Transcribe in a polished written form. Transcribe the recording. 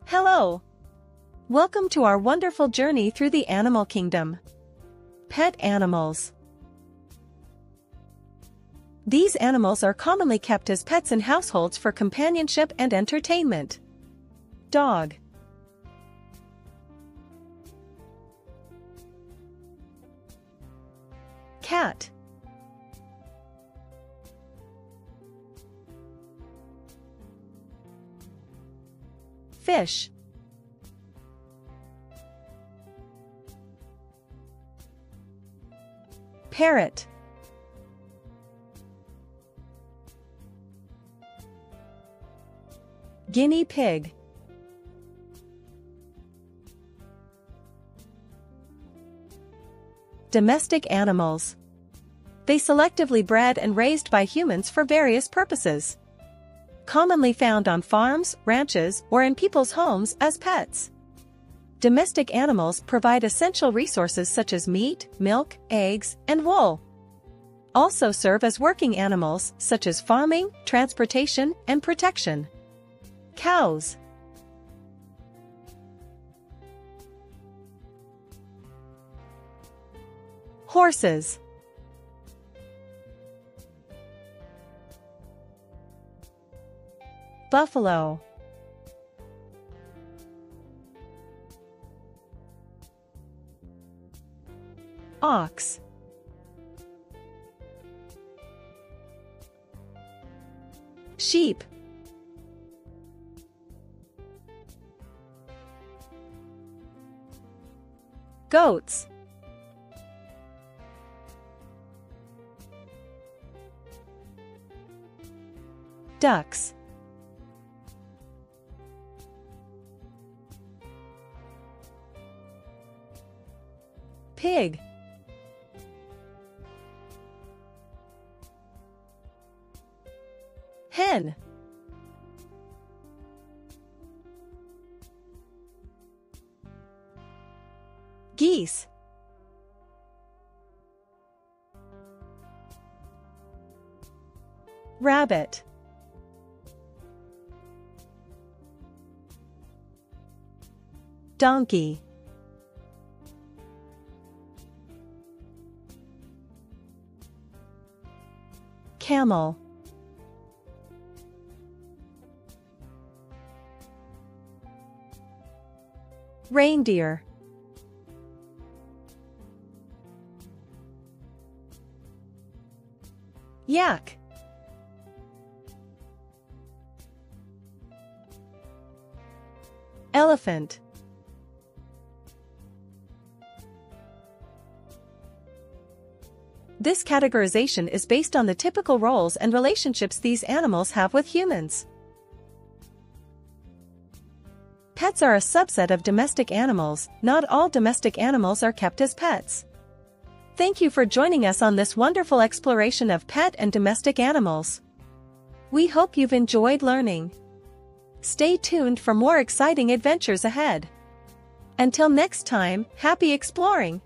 Hello! Welcome to our wonderful journey through the animal kingdom. Pet animals. These animals are commonly kept as pets in households for companionship and entertainment. Dog. Cat. Fish. Parrot. Guinea pig. Domestic animals. They selectively bred and raised by humans for various purposes. Commonly found on farms, ranches, or in people's homes as pets. Domestic animals provide essential resources such as meat, milk, eggs, and wool. Also serve as working animals such as farming, transportation, and protection. Cows. Horses. Buffalo. Ox. Sheep. Goats. Ducks. Pig. Hen. Geese. Rabbit. Donkey. Camel. Reindeer. Yak. Elephant. This categorization is based on the typical roles and relationships these animals have with humans. Pets are a subset of domestic animals. Not all domestic animals are kept as pets. Thank you for joining us on this wonderful exploration of pet and domestic animals. We hope you've enjoyed learning. Stay tuned for more exciting adventures ahead. Until next time, happy exploring!